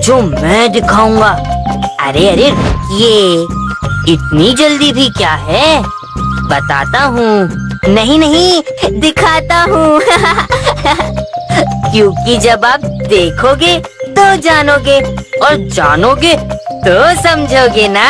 जो मैं दिखाऊंगा। अरे अरे रुकिए, इतनी जल्दी भी क्या है, बताता हूँ। नहीं नहीं, दिखाता हूँ। क्योंकि जब आप देखोगे तो जानोगे, और जानोगे तो समझोगे ना।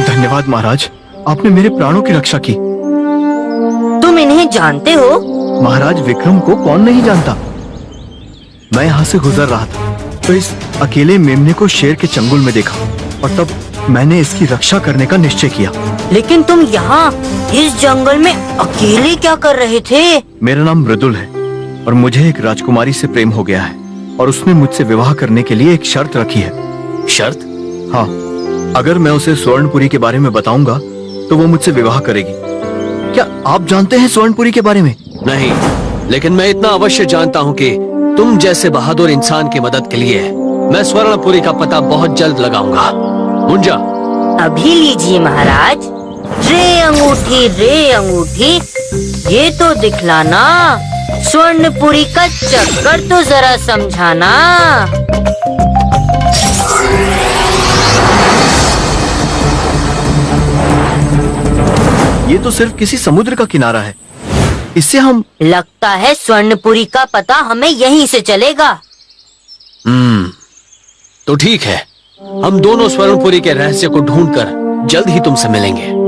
धन्यवाद महाराज, आपने मेरे प्राणों की रक्षा की। तुम इन्हें जानते हो? महाराज विक्रम को कौन नहीं जानता। मैं यहाँ से गुजर रहा था तो इस अकेले मेमने को शेर के चंगुल में देखा, और तब मैंने इसकी रक्षा करने का निश्चय किया। लेकिन तुम यहाँ इस जंगल में अकेले क्या कर रहे थे? मेरा नाम मृदुल है और मुझे एक राजकुमारी से प्रेम हो गया है, और उसने मुझसे विवाह करने के लिए एक शर्त रखी है। शर्त? हाँ, अगर मैं उसे स्वर्णपुरी के बारे में बताऊंगा तो वो मुझसे विवाह करेगी। क्या आप जानते हैं स्वर्णपुरी के बारे में? नहीं, लेकिन मैं इतना अवश्य जानता हूँ कि तुम जैसे बहादुर इंसान की मदद के लिए मैं स्वर्णपुरी का पता बहुत जल्द लगाऊंगा। मुंजा, अभी लीजिए महाराज। रे अंगूठी, ये तो दिखलाना। स्वर्णपुरी का चक्कर तो जरा समझाना। ये तो सिर्फ किसी समुद्र का किनारा है, इससे हम... लगता है स्वर्णपुरी का पता हमें यहीं से चलेगा। तो ठीक है, हम दोनों स्वर्णपुरी के रहस्य को ढूंढकर जल्द ही तुमसे मिलेंगे।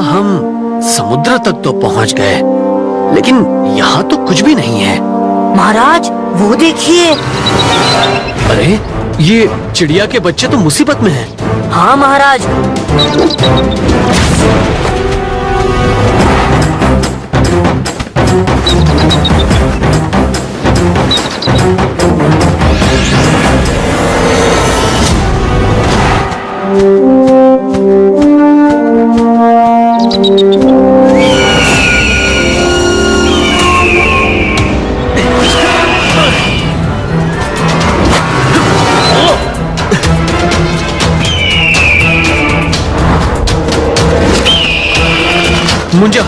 हम समुद्र तक तो पहुंच गए, लेकिन यहाँ तो कुछ भी नहीं है। महाराज वो देखिए। अरे ये चिड़िया के बच्चे तो मुसीबत में हैं। हाँ महाराज। मुंजा,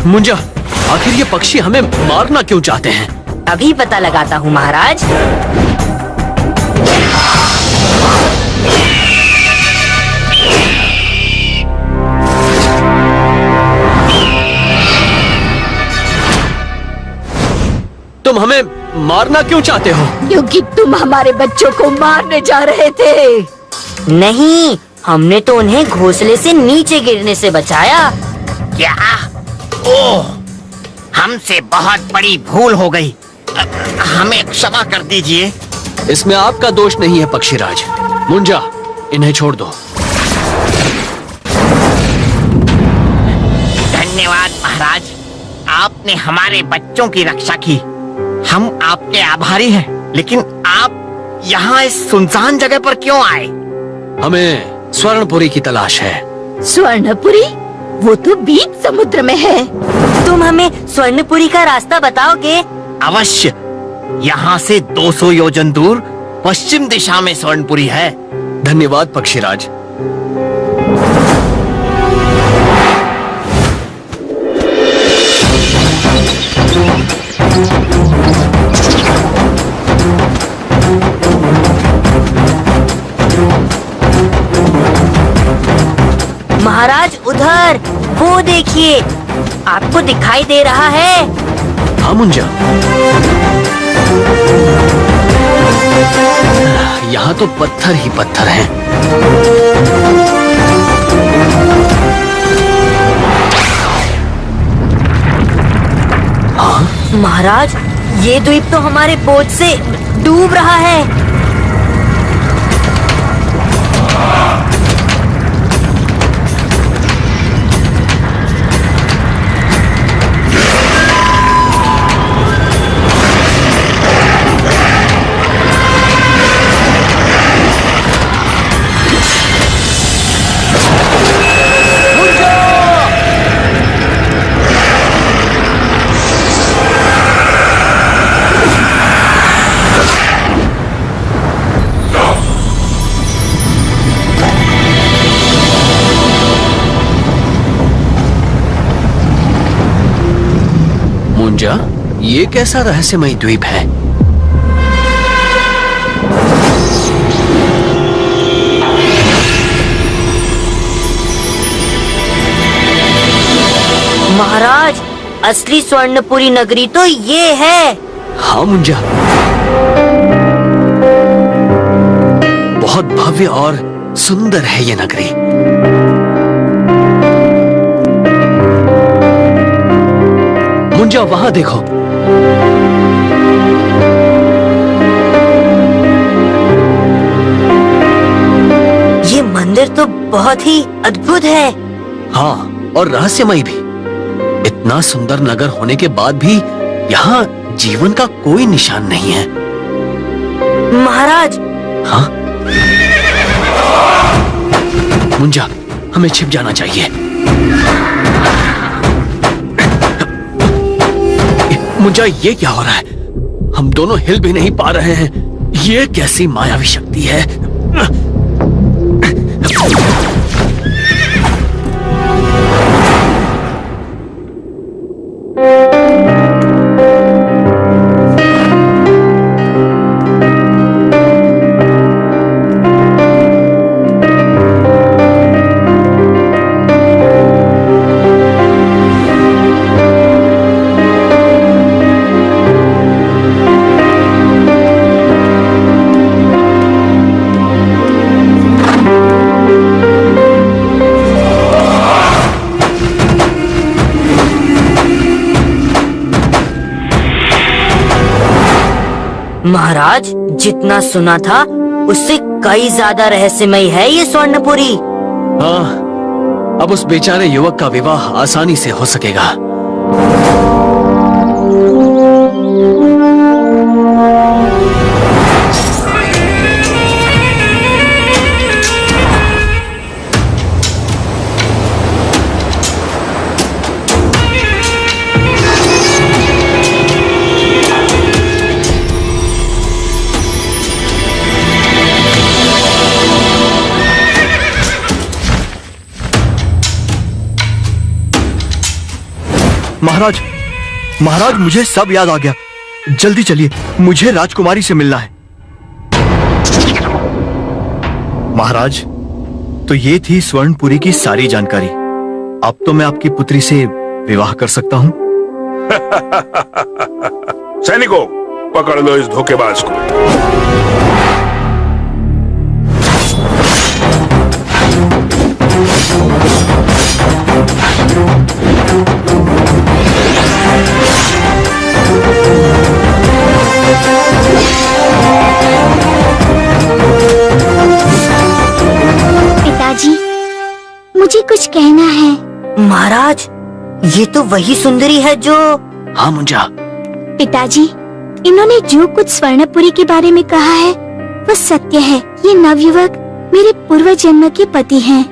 मुंजा, आखिर ये पक्षी हमें मारना क्यों चाहते हैं? अभी पता लगाता हूँ महाराज। तुम हमें मारना क्यों चाहते हो? क्योंकि तुम हमारे बच्चों को मारने जा रहे थे। नहीं, हमने तो उन्हें घोंसले से नीचे गिरने से बचाया। क्या? ओह, हमसे बहुत बड़ी भूल हो गई। हमें क्षमा कर दीजिए। इसमें आपका दोष नहीं है पक्षीराज। मुंजा, इन्हें छोड़ दो। धन्यवाद महाराज, आपने हमारे बच्चों की रक्षा की। हम आपके आभारी हैं। लेकिन आप यहाँ इस सुनसान जगह पर क्यों आए? हमें स्वर्णपुरी की तलाश है। स्वर्णपुरी? वो तो बीच समुद्र में है। तुम हमें स्वर्णपुरी का रास्ता बताओगे? अवश्य। यहाँ से 200 योजन दूर पश्चिम दिशा में स्वर्णपुरी है। धन्यवाद पक्षीराज। महाराज उधर, वो देखिए, आपको दिखाई दे रहा है? हाँ मुंजा, यहाँ तो पत्थर ही पत्थर हैं। हाँ? महाराज, ये द्वीप तो हमारे बोझ से डूब रहा है। मुंजा, ये कैसा रहस्यमय द्वीप है? महाराज, असली स्वर्णपुरी नगरी तो ये है। हाँ मुंजा, बहुत भव्य और सुंदर है ये नगरी। मुंजा, वहां देखो। ये मंदिर तो बहुत ही अद्भुत है। हाँ, और रहस्यमय भी। इतना सुंदर नगर होने के बाद भी यहाँ जीवन का कोई निशान नहीं है। महाराज। हाँ? मुंजा, हमें छिप जाना चाहिए। मुंजा, ये क्या हो रहा है? हम दोनों हिल भी नहीं पा रहे हैं। ये कैसी मायावी शक्ति है? महाराज, जितना सुना था उससे कई ज्यादा रहस्यमय है ये स्वर्णपुरी। हाँ, अब उस बेचारे युवक का विवाह आसानी से हो सकेगा। महाराज, महाराज, मुझे सब याद आ गया। जल्दी चलिए, मुझे राजकुमारी से मिलना है। महाराज, तो ये थी स्वर्णपुरी की सारी जानकारी। अब तो मैं आपकी पुत्री से विवाह कर सकता हूँ। सैनिकों, पकड़ लो इस धोखेबाज को। मुझे कुछ कहना है। महाराज, ये तो वही सुंदरी है जो... हाँ मुंजा। पिताजी, इन्होंने जो कुछ स्वर्णपुरी के बारे में कहा है वो सत्य है। ये नवयुवक मेरे पूर्व जन्म के पति हैं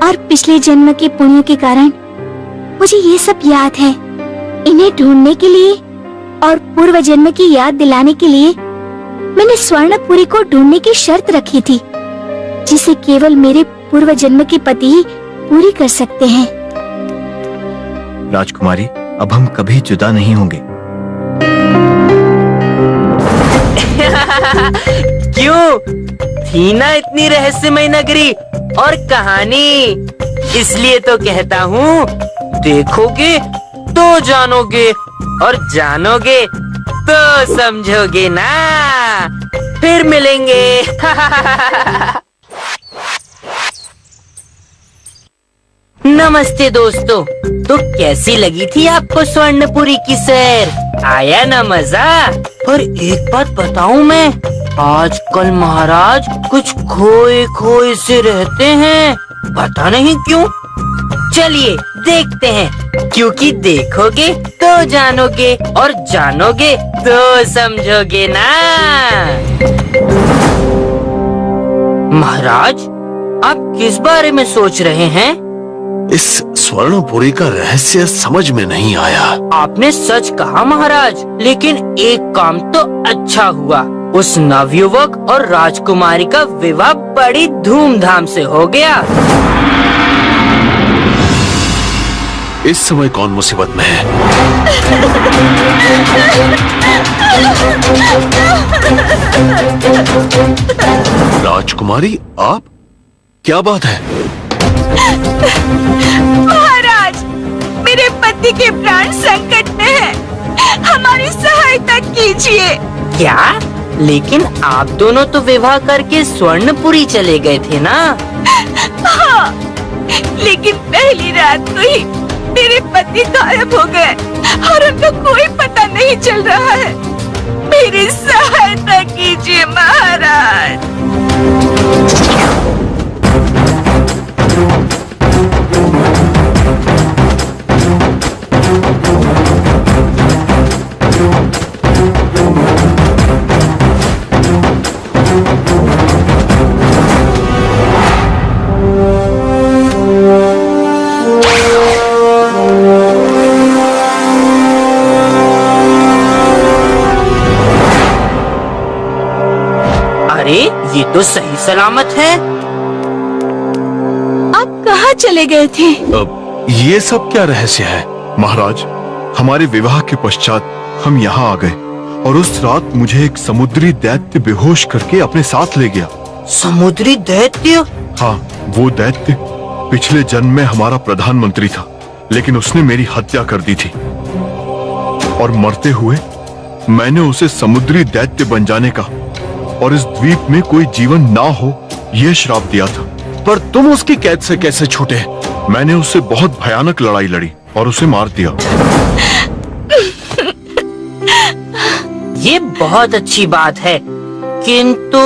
और पिछले जन्म के पुण्य के कारण मुझे ये सब याद है। इन्हें ढूंढने के लिए और पूर्व जन्म की याद दिलाने के लिए मैंने स्वर्णपुरी को ढूंढने की शर्त रखी थी, जिसे केवल मेरे पूर्व जन्म के पति ही पूरी कर सकते हैं। राजकुमारी, अब हम कभी जुदा नहीं होंगे। क्यों? थी ना इतनी रहस्यमय नगरी और कहानी, इसलिए तो कहता हूँ, देखोगे तो जानोगे और जानोगे तो समझोगे ना। फिर मिलेंगे। नमस्ते दोस्तों, तो कैसी लगी थी आपको स्वर्णपुरी की सैर? आया ना मजा? पर एक बात बताऊं मैं, आजकल महाराज कुछ खोए खोए से रहते हैं, पता नहीं क्यों। चलिए देखते हैं, क्योंकि देखोगे तो जानोगे और जानोगे तो समझोगे ना। महाराज, आप किस बारे में सोच रहे हैं? इस स्वर्णपुरी का रहस्य समझ में नहीं आया। आपने सच कहा महाराज, लेकिन एक काम तो अच्छा हुआ, उस नवयुवक और राजकुमारी का विवाह बड़ी धूमधाम से हो गया। इस समय कौन मुसीबत में है? राजकुमारी, आप? क्या बात है? महाराज, मेरे पति के प्राण संकट में हैं। हमारी सहायता कीजिए। क्या? लेकिन आप दोनों तो विवाह करके स्वर्णपुरी चले गए थे ना? हाँ, लेकिन पहली रात को ही मेरे पति गायब हो गए और उनका कोई पता नहीं चल रहा है। मेरी सहायता कीजिए महाराज। अरे, ये तो सही सलामत है। आप कहाँ चले गए थे? ये सब क्या रहस्य है? महाराज, हमारे विवाह के पश्चात हम यहाँ आ गए और उस रात मुझे एक समुद्री दैत्य बेहोश करके अपने साथ ले गया। समुद्री दैत्य? हाँ, वो दैत्य पिछले जन्म में हमारा प्रधानमंत्री था, लेकिन उसने मेरी हत्या कर दी थी और मरते हुए मैंने उसे समुद्री दैत्य बन जाने का और इस द्वीप में कोई जीवन ना हो यह श्राप दिया था। पर तुम उसकी कैद से कैसे छूटे? मैंने उससे बहुत भयानक लड़ाई लड़ी और उसे मार दिया। ये बहुत अच्छी बात है, किंतु...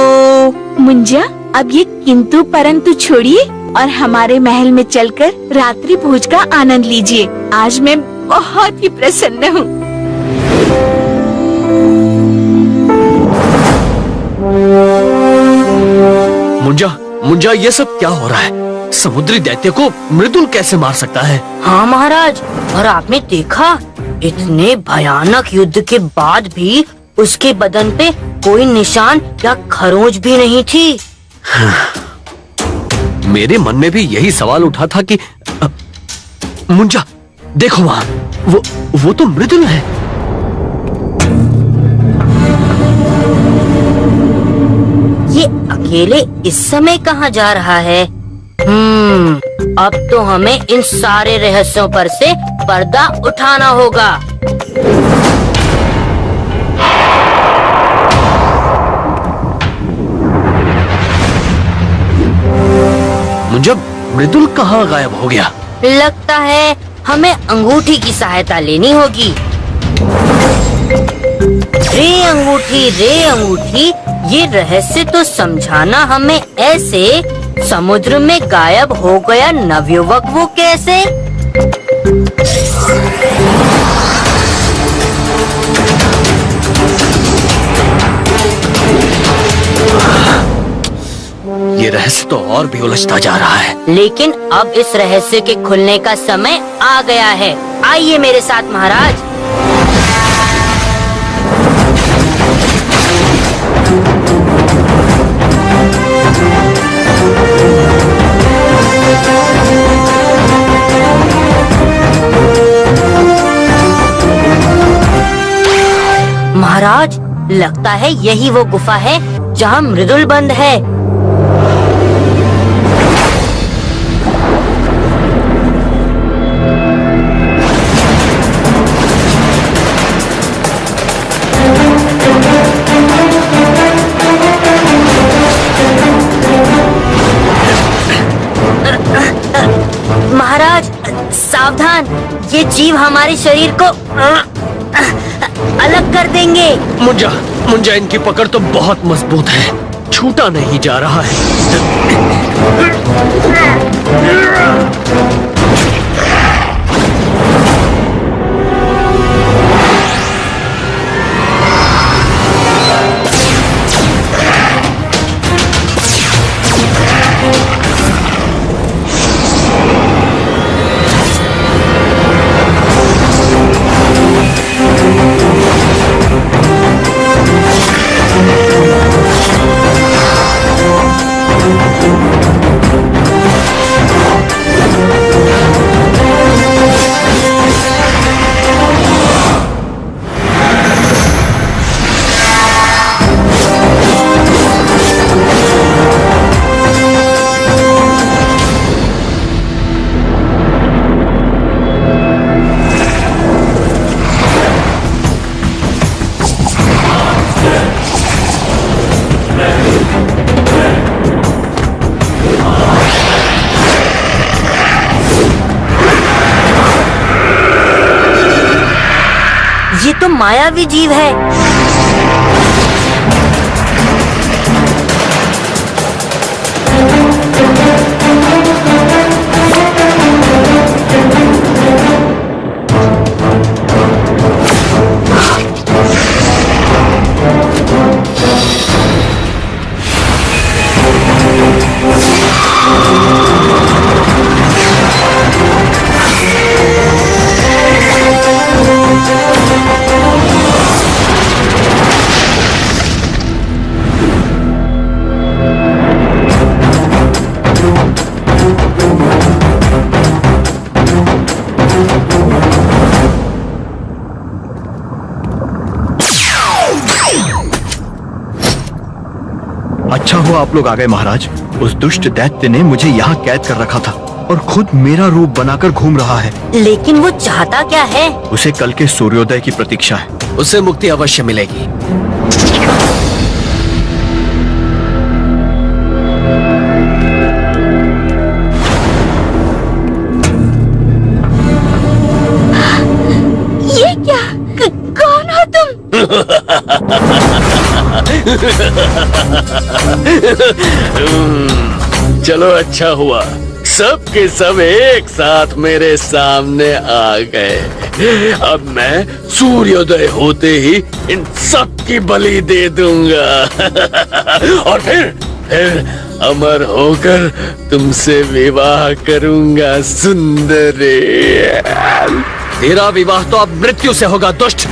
मुंजा, अब ये किंतु परंतु छोड़िए और हमारे महल में चलकर रात्रि भोज का आनंद लीजिए। आज मैं बहुत ही प्रसन्न हूँ। मुंजा, ये सब क्या हो रहा है? समुद्री दैत्य को मृदुल कैसे मार सकता है? हाँ महाराज, और आपने देखा, इतने भयानक युद्ध के बाद भी उसके बदन पे कोई निशान या खरोंच भी नहीं थी। मेरे मन में भी यही सवाल उठा था कि मुंजा, देखो वहाँ, वो तो मृदुल है। ये अकेले इस समय कहाँ जा रहा है? अब तो हमें इन सारे रहस्यों पर से पर्दा उठाना होगा। मुंजा, मृदुल कहाँ गायब हो गया? लगता है हमें अंगूठी की सहायता लेनी होगी। रे अंगूठी, ये रहस्य तो समझाना हमें ऐसे समुद्र में गायब हो गया नवयुवक वो कैसे? ये रहस्य तो और भी उलझता जा रहा है। लेकिन अब इस रहस्य के खुलने का समय आ गया है। आइए मेरे साथ महाराज। महाराज, लगता है यही वो गुफा है जहाँ मृदुल बंद है। महाराज सावधान, ये जीव हमारे शरीर को अलग कर देंगे। मुंजा इनकी पकड़ तो बहुत मजबूत है, छूटा नहीं जा रहा है। ये तो मायावी जीव है। अच्छा हुआ आप लोग आ गए महाराज। उस दुष्ट दैत्य ने मुझे यहाँ कैद कर रखा था और खुद मेरा रूप बनाकर घूम रहा है। लेकिन वो चाहता क्या है? उसे कल के सूर्योदय की प्रतीक्षा है। उसे मुक्ति अवश्य मिलेगी। ये क्या? कौन हो तुम? चलो अच्छा हुआ, सब के सब एक साथ मेरे सामने आ गए। अब मैं सूर्योदय होते ही इन सब की बलि दे दूंगा और फिर अमर होकर तुमसे विवाह करूंगा सुंदरी। तेरा विवाह तो अब मृत्यु से होगा दुष्ट।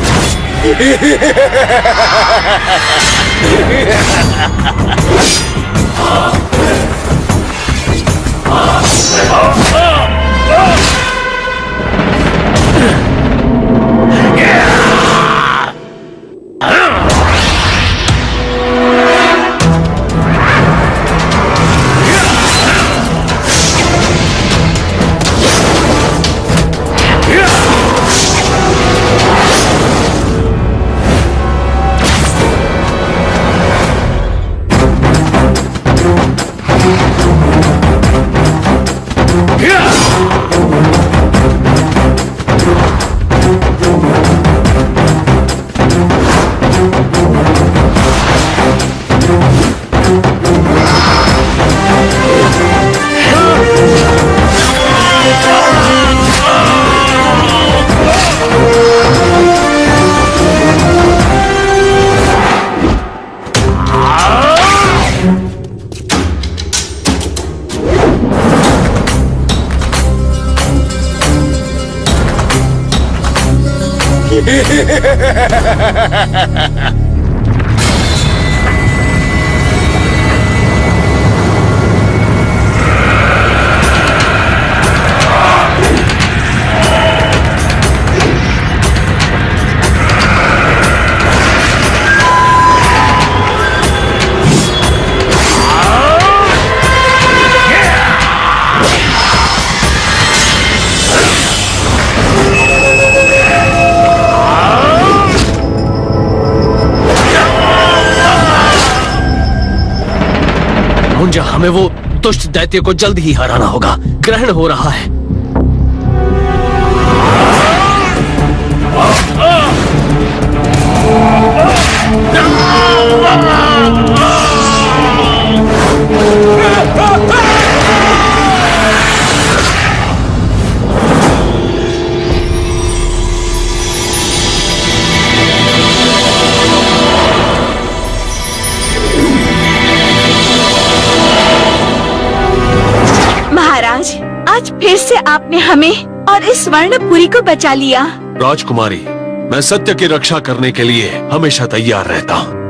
मुंजा, हमें वो दुष्ट दैत्य को जल्द ही हराना होगा। ग्रहण हो रहा है। महाराज, आज फिर से आपने हमें और इस स्वर्णपुरी को बचा लिया। राजकुमारी, मैं सत्य की रक्षा करने के लिए हमेशा तैयार रहता हूँ।